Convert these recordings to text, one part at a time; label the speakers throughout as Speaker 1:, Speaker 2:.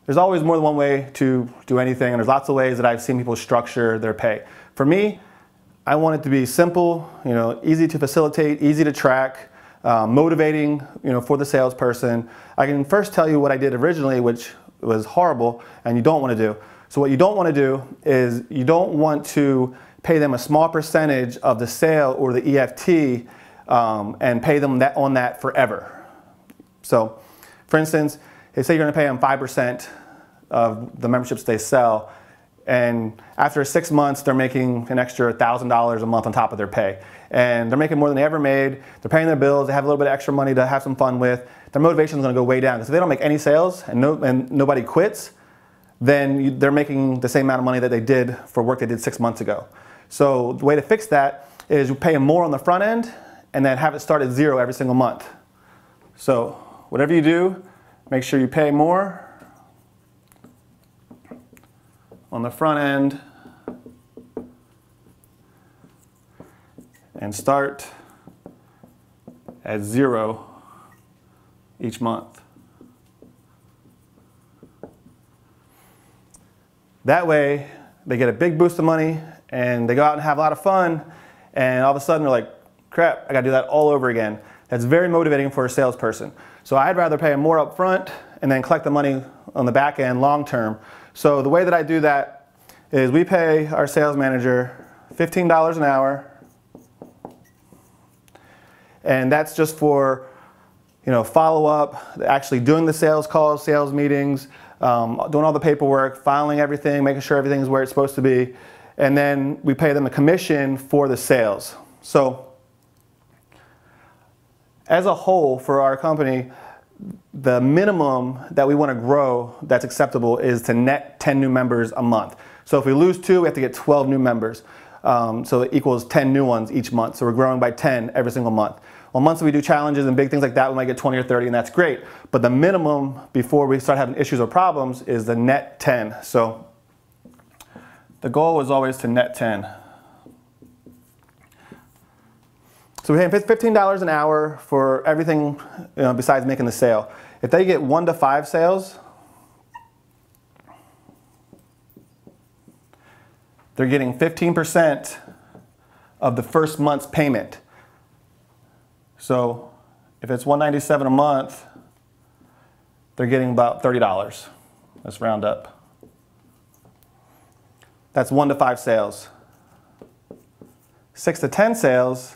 Speaker 1: there's always more than one way to do anything, and there's lots of ways that I've seen people structure their pay. For me, I want it to be simple, easy to facilitate, easy to track, motivating, for the salesperson. I can first tell you what I did originally, which was horrible, and you don't want to do. So what you don't want to do is you don't want to pay them a small percentage of the sale or the EFT and pay them on that forever. So, for instance, say you're going to pay them 5% of the memberships they sell, and after 6 months they're making an extra $1,000 a month on top of their pay. And they're making more than they ever made, they're paying their bills, they have a little bit of extra money to have some fun with, their motivation is going to go way down. Because if they don't make any sales and nobody quits, then they're making the same amount of money that they did for work they did 6 months ago. So the way to fix that is you pay them more on the front end and then have it start at 0 every single month. So whatever you do, make sure you pay more on the front end and start at 0 each month. That way, they get a big boost of money and they go out and have a lot of fun, and all of a sudden they're like, crap, I gotta do that all over again. That's very motivating for a salesperson. So I'd rather pay them more up front and then collect the money on the back end long term. So the way that I do that is we pay our sales manager $15 an hour, and that's just for follow-up, actually doing the sales calls, sales meetings, doing all the paperwork, filing everything, making sure everything is where it's supposed to be, and then we pay them a commission for the sales. So as a whole for our company, the minimum that we want to grow that's acceptable is to net 10 new members a month. So if we lose 2, we have to get 12 new members. So it equals 10 new ones each month. So we're growing by 10 every single month. On months that we do challenges and big things like that, we might get 20 or 30, and that's great. But the minimum before we start having issues or problems is the net 10. So the goal is always to net 10. So we pay $15 an hour for everything besides making the sale. If they get 1 to 5 sales, they're getting 15% of the first month's payment. So if it's $197 a month, they're getting about $30. Let's round up. That's 1 to 5 sales. 6 to 10 sales,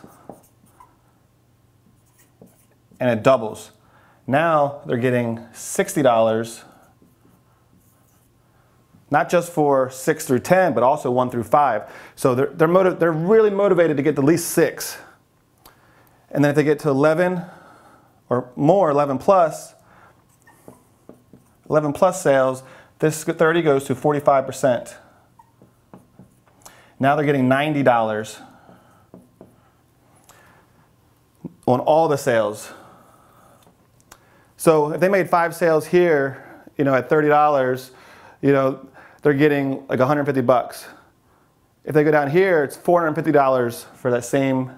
Speaker 1: and it doubles. Now they're getting $60, not just for 6 through 10, but also 1 through 5. So they're really motivated to get to at least 6. And then if they get to 11 or more, 11 plus sales, this 30 goes to 45%. Now they're getting $90 on all the sales. So if they made 5 sales here, at $30, they're getting like 150 bucks. If they go down here, it's $450 for that same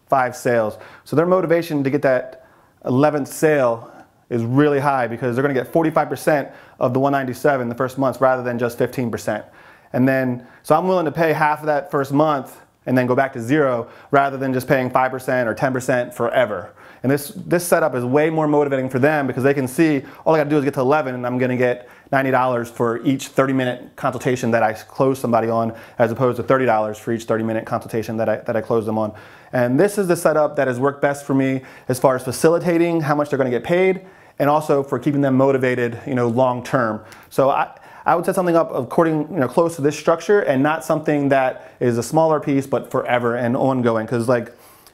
Speaker 1: 5 sales. So their motivation to get that 11th sale is really high because they're going to get 45% of the $197 the first month rather than just 15%. And then, so I'm willing to pay half of that first month and then go back to 0 rather than just paying 5% or 10% forever. And this setup is way more motivating for them because they can see all I got to do is get to 11 and I'm going to get $90 for each 30-minute consultation that I close somebody on, as opposed to $30 for each 30-minute consultation that I close them on. And this is the setup that has worked best for me as far as facilitating how much they're going to get paid and also for keeping them motivated, long term. So I would set something up according, close to this structure and not something that is a smaller piece but forever and ongoing. Because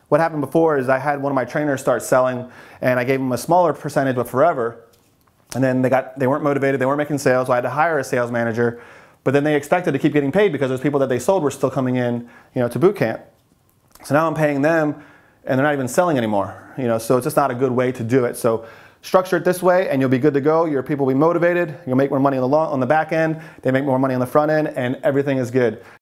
Speaker 1: what happened before is I had one of my trainers start selling and I gave them a smaller percentage but forever. And then they weren't motivated, they weren't making sales, so I had to hire a sales manager. But then they expected to keep getting paid because those people that they sold were still coming in, to boot camp. So now I'm paying them and they're not even selling anymore. So it's just not a good way to do it. So structure it this way and you'll be good to go. Your people will be motivated, you'll make more money on the back end, they make more money on the front end, and everything is good.